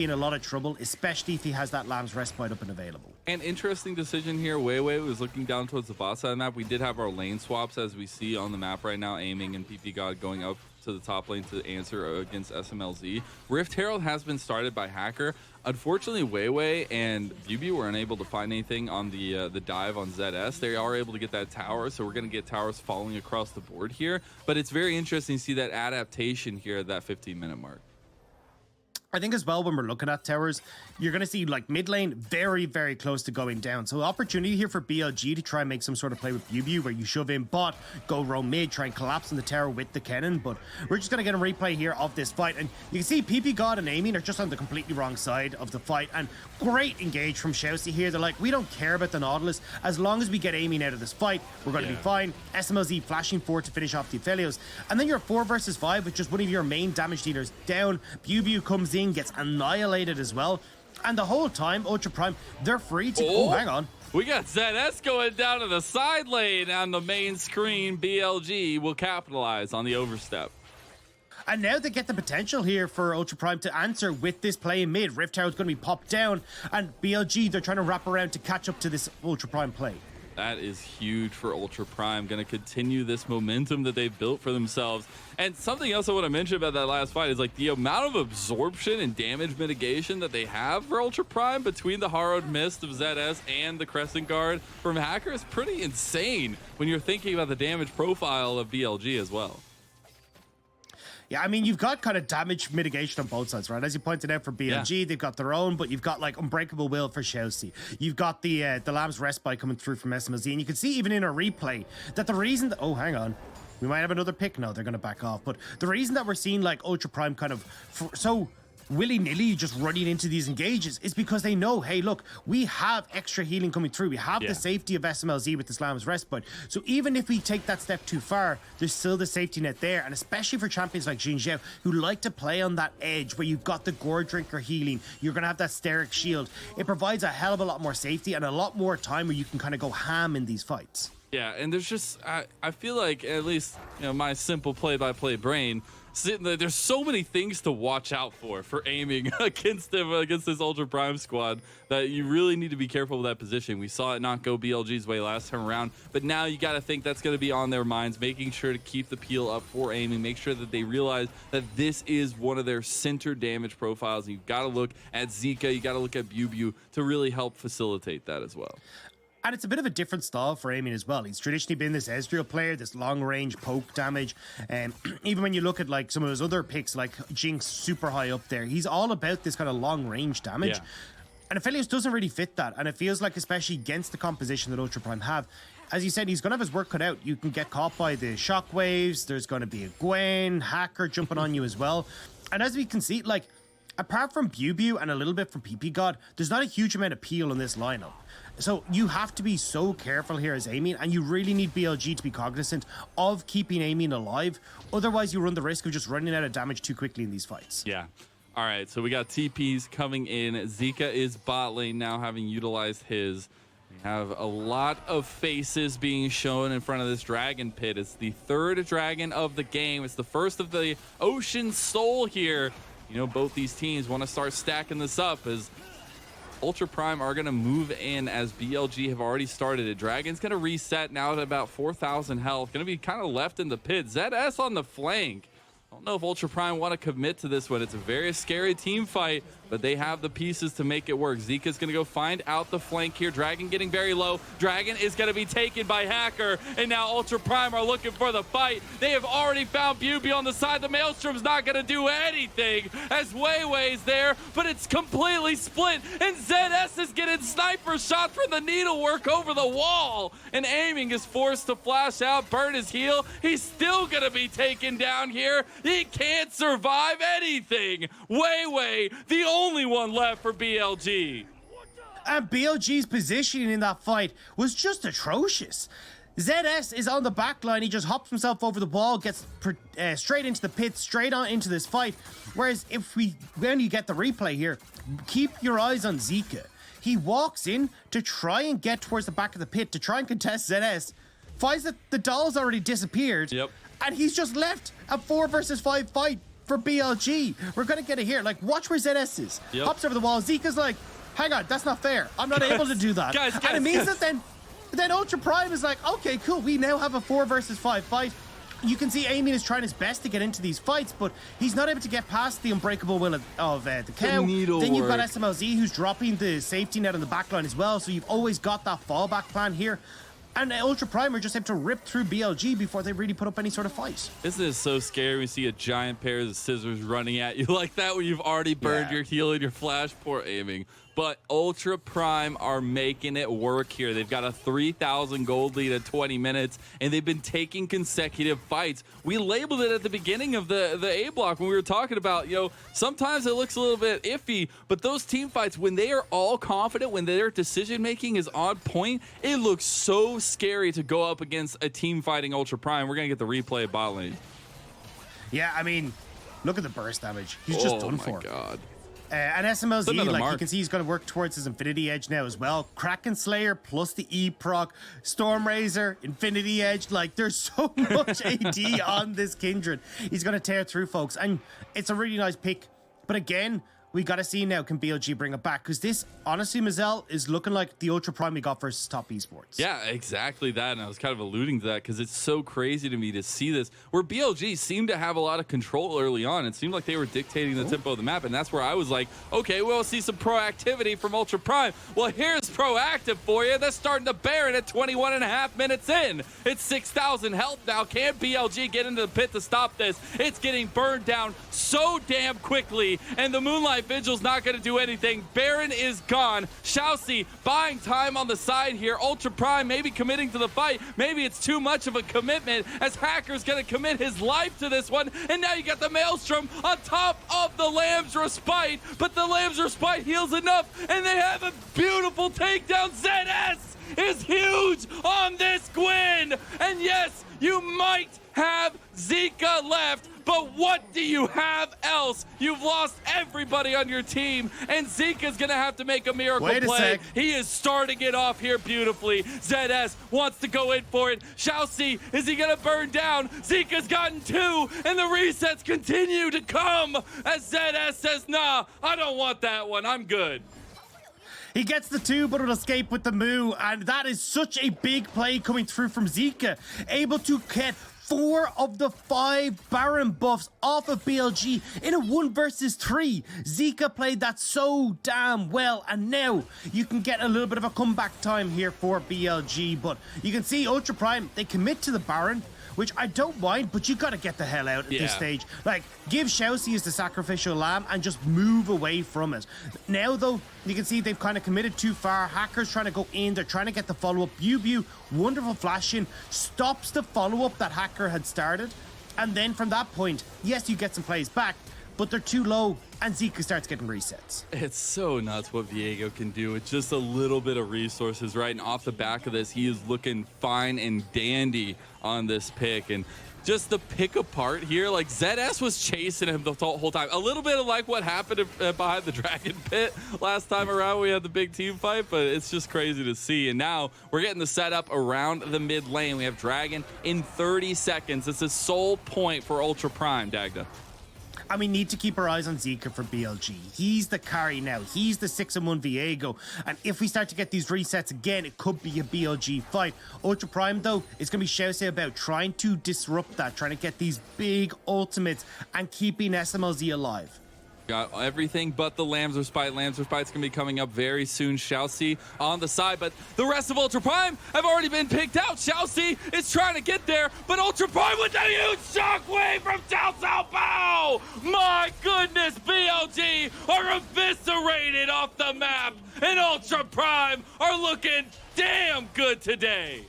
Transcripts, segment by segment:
in a lot of trouble, especially if he has that Lamb's Respite up and available. An interesting decision here. Weiwei was looking down towards the bot side of the map. We did have our lane swaps, as we see on the map right now, aiming and PP God going up to the top lane to answer against SMLZ. Rift Herald has been started by Hacker. Unfortunately, Weiwei and BLG were unable to find anything on the dive on ZS. They are able to get that tower, so we're going to get towers falling across the board here. But it's very interesting to see that adaptation here at that 15-minute mark. I think as well, when we're looking at towers, you're going to see like mid lane very, very close to going down. So opportunity here for BLG to try and make some sort of play with BLG where you shove in bot, go roam mid, try and collapse in the tower with the cannon. But we're just going to get a replay here of this fight. And you can see PP God and Amy are just on the completely wrong side of the fight. And great engage from Shousey here. They're like, we don't care about the Nautilus. As long as we get Amy out of this fight, we're going to be fine. SMLZ flashing forward to finish off the Aphelios. And then you're 4 versus 5 with just one of your main damage dealers down. BLG comes in, gets annihilated as well, and the whole time Ultra Prime, they're free to hang on, we got ZS going down to the side lane on the main screen. BLG will capitalize on the overstep, and now they get the potential here for Ultra Prime to answer with this play in mid. Rift Tower is going to be popped down, and BLG, they're trying to wrap around to catch up to this Ultra Prime play. That is huge for Ultra Prime. Going to continue this momentum that they've built for themselves. And something else I want to mention about that last fight is like the amount of absorption and damage mitigation that they have for Ultra Prime between the Harrowed Mist of ZS and the Crescent Guard from Hacker is pretty insane when you're thinking about the damage profile of BLG as well. Yeah, I mean, you've got kind of damage mitigation on both sides, right? As you pointed out for BLG, they've got their own, but you've got like Unbreakable Will for Shousey. You've got the Lamb's Respite coming through from SMLZ, and you can see even in a replay that the reason that, oh, hang on, we might have another pick. No, they're going to back off. But the reason that we're seeing like Ultra Prime kind of so willy-nilly just running into these engages is because they know, hey, look, we have extra healing coming through. We have the safety of SMLZ with the Lamb's Respite. So even if we take that step too far, there's still the safety net there. And especially for champions like Jin Zhao, who like to play on that edge where you've got the Gore Drinker healing, you're going to have that Steric Shield. It provides a hell of a lot more safety and a lot more time where you can kind of go ham in these fights. Yeah, and there's just, I feel like, at least, you know, my simple play-by-play brain, sitting there, there's so many things to watch out for aiming against them, against this Ultra Prime squad, that you really need to be careful with that position. We saw it not go BLG's way last time around, but now you got to think that's going to be on their minds, making sure to keep the peel up for aiming, make sure that they realize that this is one of their center damage profiles, and you've got to look at Zika, you got to look at BLG to really help facilitate that as well. And it's a bit of a different style for aiming as well. He's traditionally been this Ezreal player, this long-range poke damage. Even when you look at like some of his other picks, like Jinx super high up there, he's all about this kind of long-range damage. Yeah. And Aphelios doesn't really fit that. And it feels like, especially against the composition that Ultra Prime have, as you said, he's going to have his work cut out. You can get caught by the shockwaves. There's going to be a Gwen, Hacker jumping on you as well. And as we can see, like, apart from BLG and a little bit from PP God, there's not a huge amount of peel in this lineup. So you have to be so careful here as aiming, and you really need BLG to be cognizant of keeping aiming alive. Otherwise, you run the risk of just running out of damage too quickly in these fights. Yeah. All right, so we got TPs coming in. Zika is bot lane now, having utilized his. We have a lot of faces being shown in front of this dragon pit. It's the third dragon of the game. It's the first of the Ocean Soul here. You know, both these teams want to start stacking this up as Ultra Prime are going to move in as BLG have already started it. Dragon's going to reset now at about 4,000 health. Going to be kind of left in the pit. ZS on the flank. I don't know if Ultra Prime want to commit to this one. It's a very scary team fight, but they have the pieces to make it work. Zika's going to go find out the flank here. Dragon getting very low. Dragon is going to be taken by Hacker, and now Ultra Prime are looking for the fight. They have already found BLG on the side. The Maelstrom's not going to do anything as Weiwei's there, but it's completely split, and ZS is getting sniper shot from the needlework over the wall, and aiming is forced to flash out, burn his heal. He's still going to be taken down here. He can't survive anything. Weiwei, the only one left for BLG. And BLG's positioning in that fight was just atrocious. ZS is on the back line. He just hops himself over the wall, gets straight into the pit, straight on into this fight. Whereas when you get the replay here, keep your eyes on Zika. He walks in to try and get towards the back of the pit to try and contest ZS. Finds that the doll's already disappeared. Yep. And he's just left a 4 versus 5 fight for BLG. We're going to get it here. Like, watch where ZS is. Yep. Hops over the wall. Zika's like, hang on, that's not fair. I'm not able to do that. And it means that then Ultra Prime is like, okay, cool. We now have a 4 versus 5 fight. You can see Amin is trying his best to get into these fights, but he's not able to get past the unbreakable will of the cow. Then you've got SMLZ who's dropping the safety net on the backline as well, so you've always got that fallback plan here. And Ultra Prime are just able to rip through BLG before they really put up any sort of fight. This is so scary. We see a giant pair of scissors running at you like that when you've already burned your heal and your flash. Poor aiming. But Ultra Prime are making it work here. They've got a 3,000 gold lead at 20 minutes, and they've been taking consecutive fights. We labeled it at the beginning of the A block when we were talking about, sometimes it looks a little bit iffy, but those team fights, when they are all confident, when their decision-making is on point, it looks so scary to go up against a team fighting Ultra Prime. We're going to get the replay of bot lane. Yeah, I mean, look at the burst damage. He's just done for. Oh, my God. And SMLZ, like mark. you can see, he's going to work towards his Infinity Edge now as well. Kraken Slayer plus the E proc, Storm Razor, Infinity Edge. Like, there's so much AD on this Kindred. He's going to tear through, folks. And it's a really nice pick. But again, we got to see now, can BLG bring it back? Because this, honestly, Mazel, is looking like the Ultra Prime we got versus top esports. Yeah, exactly that. And I was kind of alluding to that because it's so crazy to me to see this, where BLG seemed to have a lot of control early on. It seemed like they were dictating the tempo of the map. And that's where I was like, okay, we'll see some proactivity from Ultra Prime. Well, here's proactive for you. They're starting to bear it at 21.5 minutes in. It's 6,000 health now. Can BLG get into the pit to stop this? It's getting burned down so damn quickly. And the Moonlight Vigil's not going to do anything. Baron is gone. Shousey buying time on the side here. Ultra Prime maybe committing to the fight. Maybe it's too much of a commitment as Hacker's going to commit his life to this one. And now you got the Maelstrom on top of the Lamb's Respite. But the Lamb's Respite heals enough. And they have a beautiful takedown. ZS is huge on this Gwyn. And yes, you might have Zika left, but what do you have else? You've lost everybody on your team, and Zika's gonna have to make a miracle play. He is starting it off here beautifully. ZS wants to go in for it. Shousey, is he gonna burn down? Zika's gotten 2, and the resets continue to come as ZS says, nah, I don't want that one, I'm good. He gets the 2, but will escape with the Moo, and that is such a big play coming through from Zika. Able to get 4 of the 5 Baron buffs off of BLG in a 1 versus 3. Zika played that so damn well, and now you can get a little bit of a comeback time here for BLG, but you can see Ultra Prime, they commit to the Baron, which I don't mind, but you got to get the hell out at this stage. Like, give Shousey as the sacrificial lamb and just move away from it. Now, though, you can see they've kind of committed too far. Hacker's trying to go in. They're trying to get the follow-up. Bubu, wonderful flash in, stops the follow-up that Hacker had started. And then from that point, yes, you get some plays back, but they're too low, and Zika starts getting resets. It's so nuts what Viego can do with just a little bit of resources, right? And off the back of this, he is looking fine and dandy on this pick. And just the pick apart here, like ZS was chasing him the whole time. A little bit of like what happened behind the Dragon Pit last time around. We had the big team fight, but it's just crazy to see. And now we're getting the setup around the mid lane. We have Dragon in 30 seconds. It's a sole point for Ultra Prime, Dagda. And we need to keep our eyes on Zika for BLG. He's the carry now. He's the 6-1 Viego. And if we start to get these resets again, it could be a BLG fight. Ultra Prime, though, is going to be Shousey about trying to disrupt that, trying to get these big ultimates and keeping SMLZ alive. Got everything but the Lamb's Respite. Lamb's Respite's going to be coming up very soon. Shousey on the side, but the rest of Ultra Prime have already been picked out. Shousey is trying to get there, but Ultra Prime with a huge shockwave from Cao Cao Bao! My goodness, BLG are eviscerated off the map, and Ultra Prime are looking damn good today.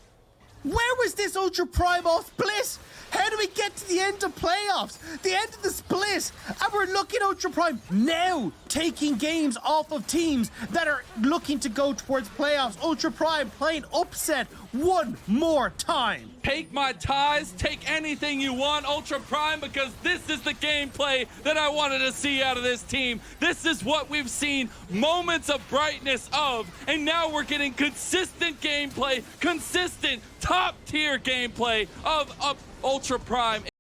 Where was this Ultra Prime off Bliss? How do we get to the end of playoffs? The end of the split. And we're looking at Ultra Prime now taking games off of teams that are looking to go towards playoffs. Ultra Prime playing upset one more time. Take my ties, take anything you want, Ultra Prime, because this is the gameplay that I wanted to see out of this team. This is what we've seen moments of brightness of, and now we're getting consistent gameplay, consistent top tier gameplay of Ultra Prime.